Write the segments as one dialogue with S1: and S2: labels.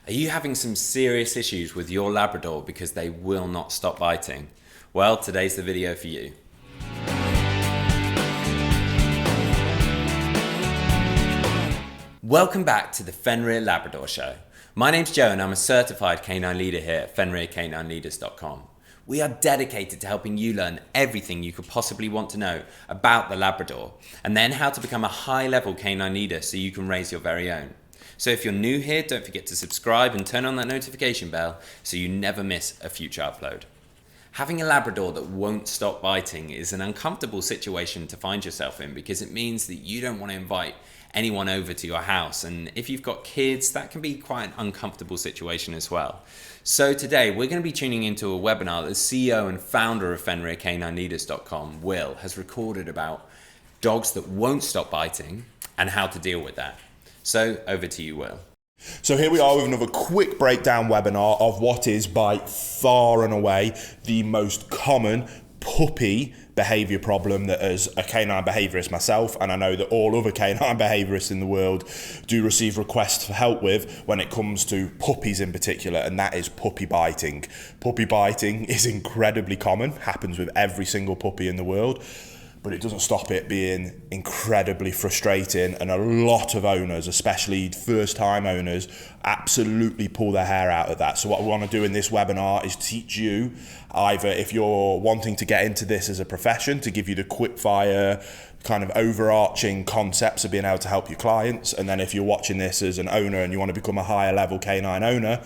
S1: Are you having some serious issues with your Labrador because they will not stop biting? Well, today's the video for you. Welcome back to the Fenrir Labrador Show. My name's Joe and I'm a certified canine leader here at FenrirCanineLeaders.com. We are dedicated to helping you learn everything you could possibly want to know about the Labrador and then how to become a high-level canine leader so you can raise your very own. So if you're new here, don't forget to subscribe and turn on that notification bell so you never miss a future upload. Having a Labrador that won't stop biting is an uncomfortable situation to find yourself in because it means that you don't want to invite anyone over to your house, and if you've got kids, that can be quite an uncomfortable situation as well. So today we're going to be tuning into a webinar that the CEO and founder of FenrirCanineLeaders.com, Will, has recorded about dogs that won't stop biting and how to deal with that. So over to you, Will.
S2: So here we are with another quick breakdown webinar of what is by far and away the most common puppy behaviour problem that, as a canine behaviourist myself, and I know that all other canine behaviourists in the world do receive requests for help with when it comes to puppies in particular, and that is puppy biting. Puppy biting is incredibly common, happens with every single puppy in the world, but it doesn't stop it being incredibly frustrating, and a lot of owners, especially first-time owners, absolutely pull their hair out of that. So what we want to do in this webinar is teach you, either if you're wanting to get into this as a profession, to give you the quick-fire kind of overarching concepts of being able to help your clients, and then if you're watching this as an owner and you want to become a higher level canine owner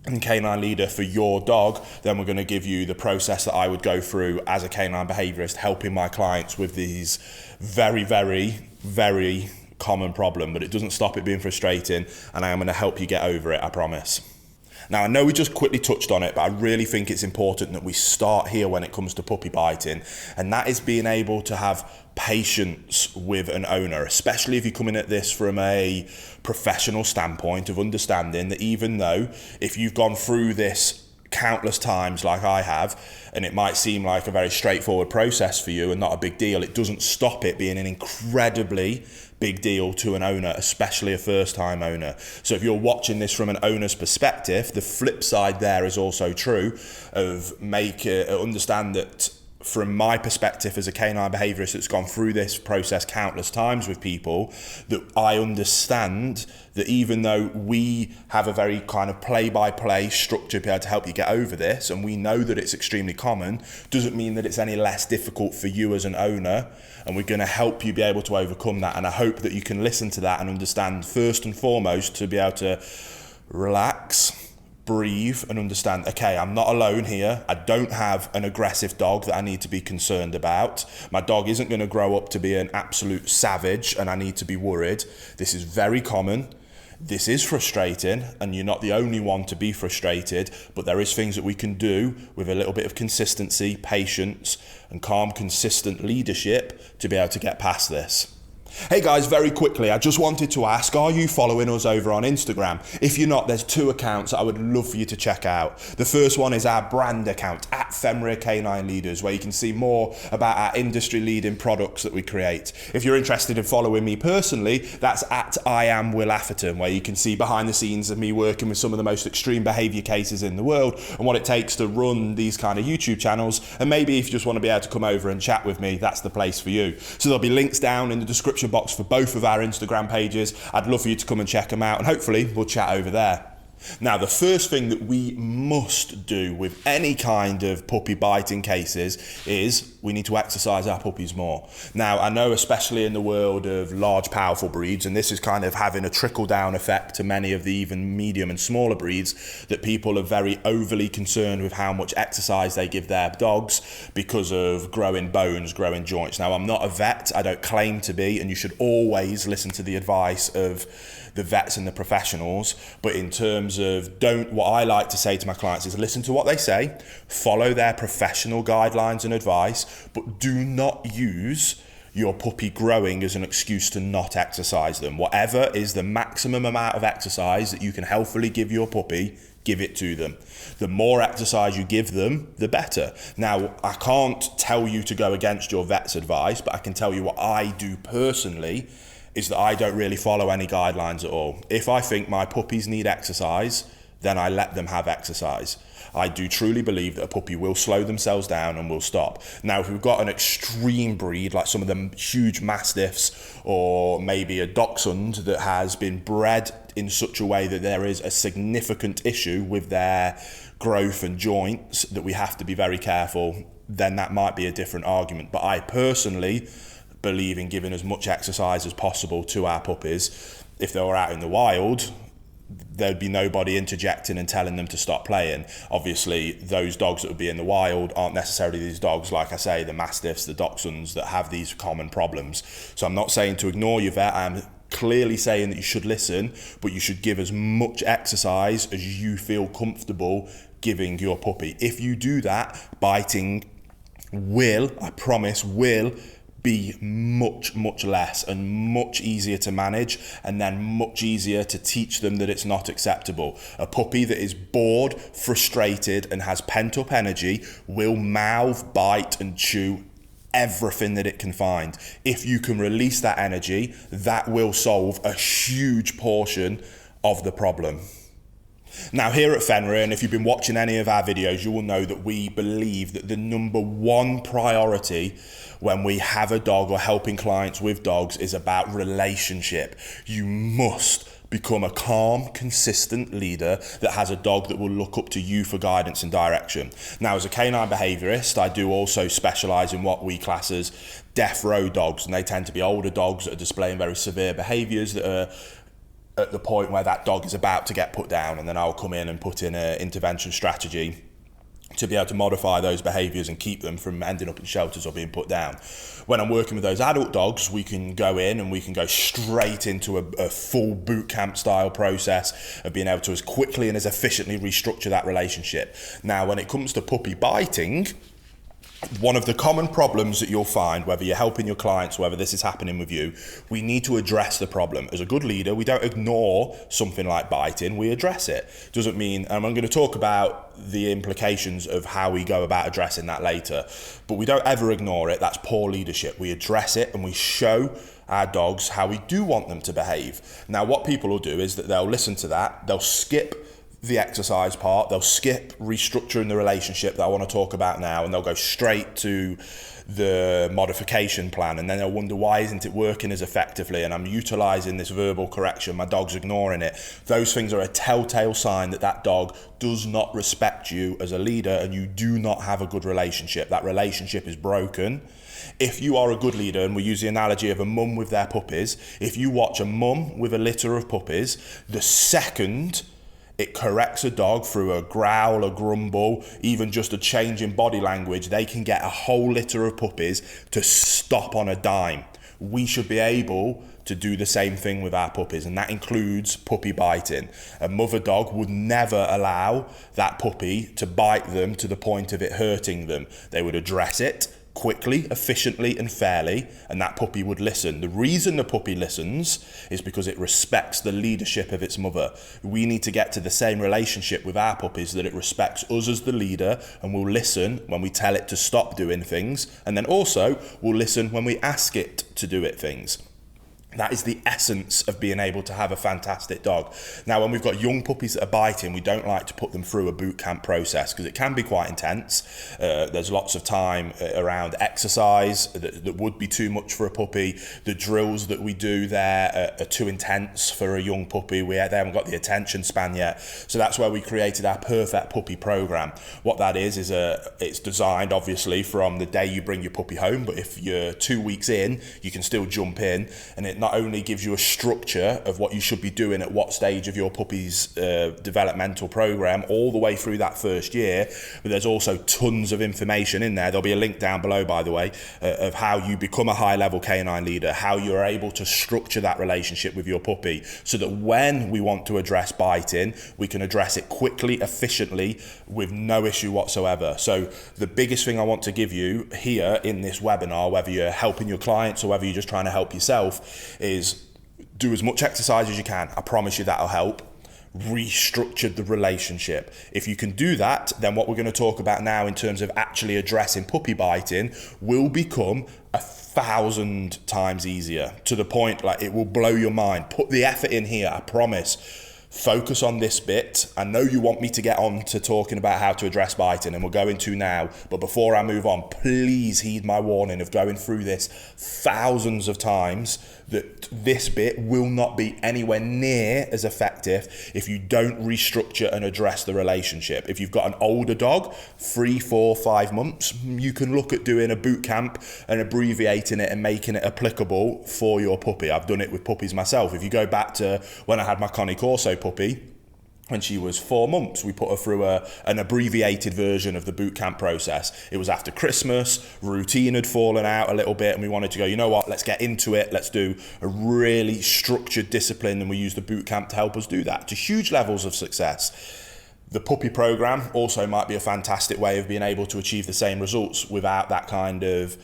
S2: and canine leader for your dog, then we're going to give you the process that I would go through as a canine behaviorist, helping my clients with these very, very, very common problem, but it doesn't stop it being frustrating, and I am going to help you get over it, I promise. Now, I know we just quickly touched on it, but I really think it's important that we start here when it comes to puppy biting, and that is being able to have patience with an owner, especially if you're coming at this from a professional standpoint of understanding that even though if you've gone through this countless times like I have, and it might seem like a very straightforward process for you and not a big deal, it doesn't stop it being an incredibly big deal to an owner, especially a first-time owner. So if you're watching this from an owner's perspective, the flip side there is also true of understand that from my perspective as a canine behaviourist that's gone through this process countless times with people, that I understand that even though we have a very kind of play-by-play structure to be able to help you get over this, and we know that it's extremely common, doesn't mean that it's any less difficult for you as an owner, and we're going to help you be able to overcome that. And I hope that you can listen to that and understand first and foremost to be able to relax, breathe, and understand, okay, I'm not alone here. I don't have an aggressive dog that I need to be concerned about. My dog isn't going to grow up to be an absolute savage and I need to be worried. This is very common. This is frustrating, and you're not the only one to be frustrated, but there is things that we can do with a little bit of consistency, patience, and calm, consistent leadership to be able to get past this. Hey guys, very quickly, I just wanted to ask, are you following us over on Instagram? If you're not, there's two accounts I would love for you to check out. The first one is our brand account, at Fenrir Canine Leaders, where you can see more about our industry-leading products that we create. If you're interested in following me personally, that's at I am Will Atherton, where you can see behind the scenes of me working with some of the most extreme behaviour cases in the world and what it takes to run these kind of YouTube channels. And maybe if you just want to be able to come over and chat with me, that's the place for you. So there'll be links down in the description box for both of our Instagram pages. I'd love for you to come and check them out, and hopefully we'll chat over there. Now, the first thing that we must do with any kind of puppy biting cases is we need to exercise our puppies more. Now, I know especially in the world of large, powerful breeds, and this is kind of having a trickle-down effect to many of the even medium and smaller breeds, that people are very overly concerned with how much exercise they give their dogs because of growing bones, growing joints. Now, I'm not a vet, I don't claim to be, and you should always listen to the advice of the vets and the professionals, but in terms of what I like to say to my clients is listen to what they say, follow their professional guidelines and advice, but do not use your puppy growing as an excuse to not exercise them. Whatever is the maximum amount of exercise that you can healthily give your puppy, give it to them. The more exercise you give them, the better. Now, I can't tell you to go against your vet's advice, but I can tell you what I do personally is that I don't really follow any guidelines at all. If I think my puppies need exercise, then I let them have exercise. I do truly believe that a puppy will slow themselves down and will stop. Now, if we've got an extreme breed, like some of them huge mastiffs, or maybe a dachshund that has been bred in such a way that there is a significant issue with their growth and joints that we have to be very careful, then that might be a different argument. But I personally believe in giving as much exercise as possible to our puppies. If they were out in the wild, there'd be nobody interjecting and telling them to stop playing. Obviously, those dogs that would be in the wild aren't necessarily these dogs, like I say, the mastiffs, the dachshunds, that have these common problems. So I'm not saying to ignore your vet. I'm clearly saying that you should listen, but you should give as much exercise as you feel comfortable giving your puppy. If you do that, biting will, I promise, will be much less and much easier to manage, and then much easier to teach them that it's not acceptable. A puppy that is bored, frustrated, and has pent up energy will mouth, bite, and chew everything that it can find. If you can release that energy, that will solve a huge portion of the problem. Now, here at Fenrir, and if you've been watching any of our videos, you will know that we believe that the number one priority when we have a dog or helping clients with dogs is about relationship. You must become a calm, consistent leader that has a dog that will look up to you for guidance and direction. Now, as a canine behaviourist, I do also specialise in what we class as death row dogs, and they tend to be older dogs that are displaying very severe behaviours that are at the point where that dog is about to get put down, and then I'll come in and put in an intervention strategy to be able to modify those behaviours and keep them from ending up in shelters or being put down. When I'm working with those adult dogs, we can go in and we can go straight into a full boot camp style process of being able to as quickly and as efficiently restructure that relationship. Now, when it comes to puppy biting, one of the common problems that you'll find, whether you're helping your clients, whether this is happening with you, we need to address the problem. As a good leader, we don't ignore something like biting, we address it. Doesn't mean, and I'm going to talk about the implications of how we go about addressing that later, but we don't ever ignore it. That's poor leadership. We address it and we show our dogs how we do want them to behave. Now, what people will do is that they'll listen to that, they'll skip the exercise part, they'll skip restructuring the relationship that I want to talk about now, and they'll go straight to the modification plan, and then they'll wonder, why isn't it working as effectively, and I'm utilizing this verbal correction, my dog's ignoring it. Those things are a telltale sign that that dog does not respect you as a leader, and you do not have a good relationship. That relationship is broken. If you are a good leader, and we use the analogy of a mum with their puppies, if you watch a mum with a litter of puppies, the second it corrects a dog through a growl, a grumble, even just a change in body language, they can get a whole litter of puppies to stop on a dime. We should be able to do the same thing with our puppies, and that includes puppy biting. A mother dog would never allow that puppy to bite them to the point of it hurting them. They would address it quickly, efficiently, and fairly, and that puppy would listen. The reason the puppy listens is because it respects the leadership of its mother. We need to get to the same relationship with our puppies, that it respects us as the leader and will listen when we tell it to stop doing things, and then also will listen when we ask it to do things. That is the essence of being able to have a fantastic dog. Now, when we've got young puppies that are biting, we don't like to put them through a boot camp process because it can be quite intense. There's lots of time around exercise that would be too much for a puppy. The drills that we do there are too intense for a young puppy. They haven't got the attention span yet. So that's where we created our perfect puppy program. What that is it's designed obviously from the day you bring your puppy home, but if you're 2 weeks in, you can still jump in, and it not only gives you a structure of what you should be doing at what stage of your puppy's developmental program all the way through that first year, but there's also tons of information in there. There'll be a link down below, by the way, of how you become a high-level canine leader, how you're able to structure that relationship with your puppy so that when we want to address biting, we can address it quickly, efficiently, with no issue whatsoever. So the biggest thing I want to give you here in this webinar, whether you're helping your clients or whether you're just trying to help yourself, is do as much exercise as you can. I promise you that'll help. Restructure the relationship. If you can do that, then what we're going to talk about now in terms of actually addressing puppy biting will become a 1,000 times easier, to the point like it will blow your mind. Put the effort in here, I promise. Focus on this bit. I know you want me to get on to talking about how to address biting, and we're going to now, but before I move on, please heed my warning of going through this thousands of times, that this bit will not be anywhere near as effective if you don't restructure and address the relationship. If you've got an older dog, 3, 4, 5 months, you can look at doing a boot camp and abbreviating it and making it applicable for your puppy. I've done it with puppies myself. If you go back to when I had my Connie Corso puppy, when she was 4 months, we put her through an abbreviated version of the boot camp process. It was after Christmas, routine had fallen out a little bit, and we wanted to go, you know what, let's get into it. Let's do a really structured discipline, and we used the boot camp to help us do that to huge levels of success. The puppy program also might be a fantastic way of being able to achieve the same results without that kind of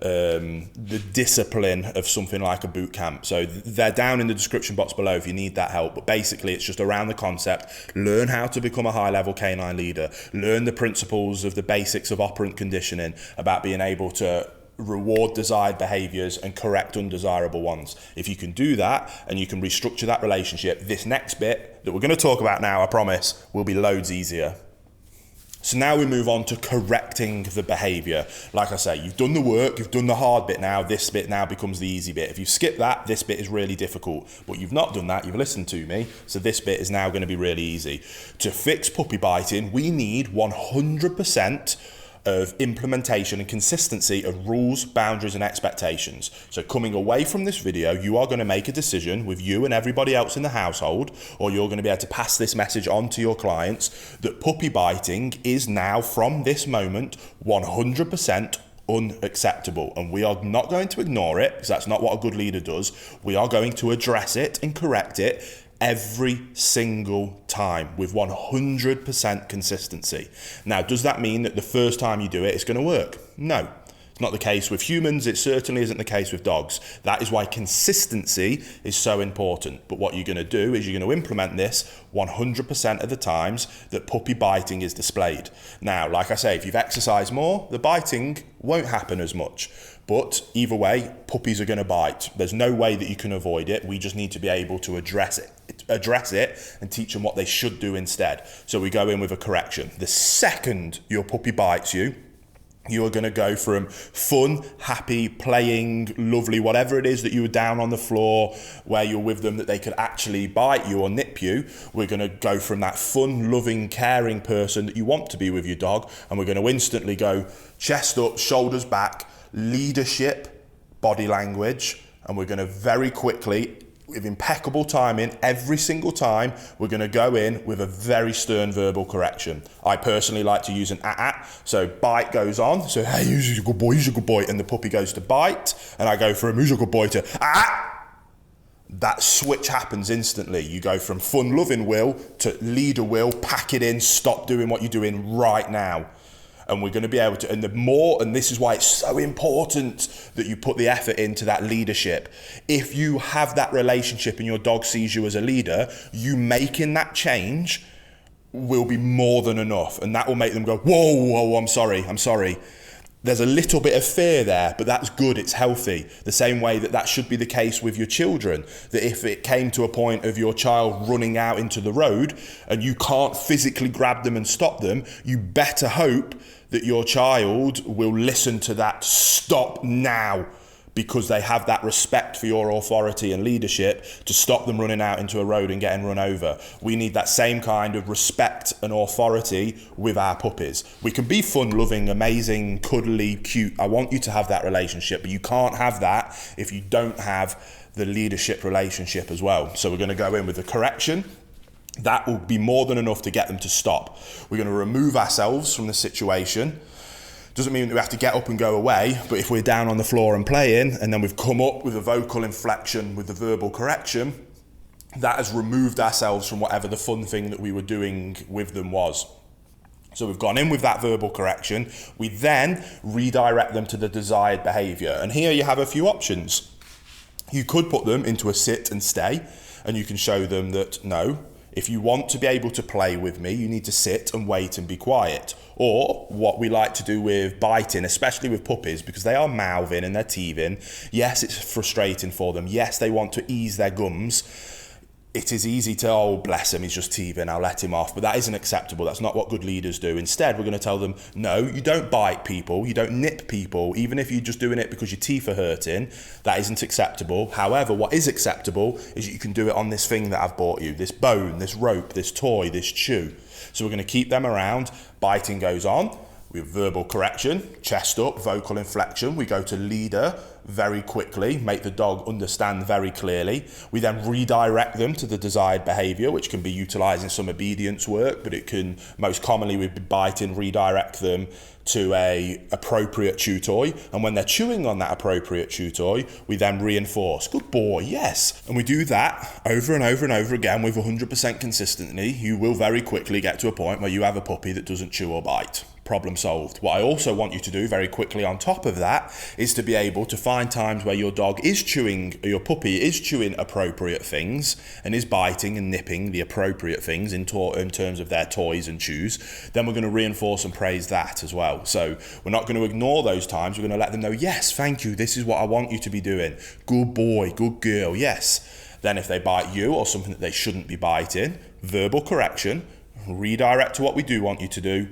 S2: the discipline of something like a boot camp. So they're down in the description box below if you need that help. But basically it's just around the concept. Learn how to become a high level canine leader. Learn the principles of the basics of operant conditioning, about being able to reward desired behaviors and correct undesirable ones. If you can do that and you can restructure that relationship, this next bit that we're going to talk about now, I promise, will be loads easier. So now we move on to correcting the behavior. Like I say, you've done the work, you've done the hard bit now, this bit now becomes the easy bit. If you skip that, this bit is really difficult. But you've not done that, you've listened to me, so this bit is now going to be really easy. To fix puppy biting, we need 100% of implementation and consistency of rules, boundaries and expectations. So coming away from this video, you are going to make a decision with you and everybody else in the household, or you're going to be able to pass this message on to your clients, that puppy biting is now, from this moment, 100% unacceptable. And we are not going to ignore it, because that's not what a good leader does. We are going to address it and correct it every single time with 100% consistency. Now, does that mean that the first time you do it, it's going to work? No. It's not the case with humans. It certainly isn't the case with dogs. That is why consistency is so important. But what you're going to do is you're going to implement this 100% of the times that puppy biting is displayed. Now, like I say, if you've exercised more, the biting won't happen as much. But either way, puppies are going to bite. There's no way that you can avoid it. We just need to be able to address it and teach them what they should do instead. So we go in with a correction. The second your puppy bites you, you are going to go from fun, happy, playing, lovely, whatever it is that you were down on the floor where you're with them that they could actually bite you or nip you. We're going to go from that fun, loving, caring person that you want to be with your dog, and we're going to instantly go chest up, shoulders back, leadership, body language, and we're going to very quickly, with impeccable timing, every single time, we're going to go in with a very stern verbal correction. I personally like to use an so bite goes on, so hey, who's a good boy, who's a good boy, and the puppy goes to bite, and I go from who's a good boy to That switch happens instantly. You go from fun loving will to leader will, pack it in, stop doing what you're doing right now. And we're going to be able to, and the more, and this is why it's so important that you put the effort into that leadership. If you have that relationship and your dog sees you as a leader, you making that change will be more than enough. And that will make them go, whoa, I'm sorry. There's a little bit of fear there, but that's good, it's healthy. The same way that should be the case with your children, that if it came to a point of your child running out into the road and you can't physically grab them and stop them, you better hope that your child will listen to that stop now, because they have that respect for your authority and leadership to stop them running out into a road and getting run over. We need that same kind of respect and authority with our puppies. We can be fun, loving, amazing, cuddly, cute. I want you to have that relationship, but you can't have that if you don't have the leadership relationship as well. So we're going to go in with a correction. That will be more than enough to get them to stop. We're going to remove ourselves from the situation. Doesn't mean that we have to get up and go away, but if we're down on the floor and playing, and then we've come up with a vocal inflection with the verbal correction, that has removed ourselves from whatever the fun thing that we were doing with them was. So we've gone in with that verbal correction. We then redirect them to the desired behavior. And here you have a few options. You could put them into a sit and stay, and you can show them that, no, If you want to be able to play with me, you need to sit and wait and be quiet. Or what we like to do with biting, especially with puppies, because they are mouthing and they're teething. Yes, it's frustrating for them. Yes, they want to ease their gums. It is easy to, oh, bless him, he's just teething, I'll let him off. But that isn't acceptable. That's not what good leaders do. Instead, we're going to tell them, no, you don't bite people, you don't nip people, even if you're just doing it because your teeth are hurting. That isn't acceptable. However, what is acceptable is you can do it on this thing that I've bought you, this bone, this rope, this toy, this chew. So we're going to keep them around. Biting goes on. We have verbal correction, chest up, vocal inflection. We go to leader very quickly, make the dog understand very clearly. We then redirect them to the desired behavior, which can be utilizing some obedience work, but it can most commonly with biting, redirect them to a appropriate chew toy. And when they're chewing on that appropriate chew toy, we then reinforce, good boy, yes. And we do that over and over and over again with 100% consistency. You will very quickly get to a point where you have a puppy that doesn't chew or bite. Problem solved. What I also want you to do very quickly on top of that is to be able to find times where your dog is chewing, your puppy is chewing appropriate things and is biting and nipping the appropriate things in terms of their toys and chews. Then we're going to reinforce and praise that as well. So we're not going to ignore those times. We're going to let them know, yes, thank you, this is what I want you to be doing. Good boy, good girl, yes. Then if they bite you or something that they shouldn't be biting, verbal correction, redirect to what we do want you to do,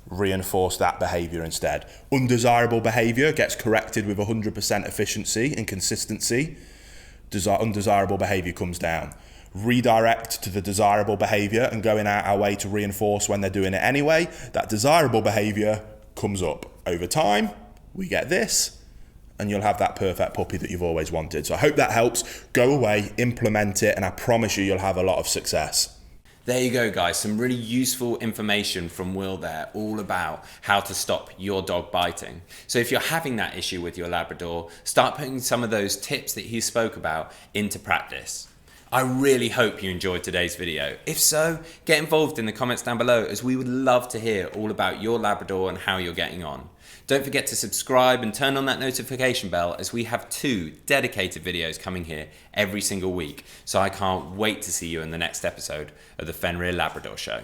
S2: reinforce that behavior instead. Undesirable behavior gets corrected with 100% efficiency and consistency. Undesirable behavior comes down. Redirect to the desirable behavior and going out our way to reinforce when they're doing it anyway. That desirable behavior comes up. Over time, we get this, and you'll have that perfect puppy that you've always wanted. So I hope that helps. Go away, implement it, and I promise you'll have a lot of success.
S1: There you go, guys. Some really useful information from Will there, all about how to stop your dog biting. So if you're having that issue with your Labrador, start putting some of those tips that he spoke about into practice. I really hope you enjoyed today's video. If so, get involved in the comments down below, as we would love to hear all about your Labrador and how you're getting on. Don't forget to subscribe and turn on that notification bell, as we have 2 dedicated videos coming here every single week. So I can't wait to see you in the next episode of the Fenrir Labrador Show.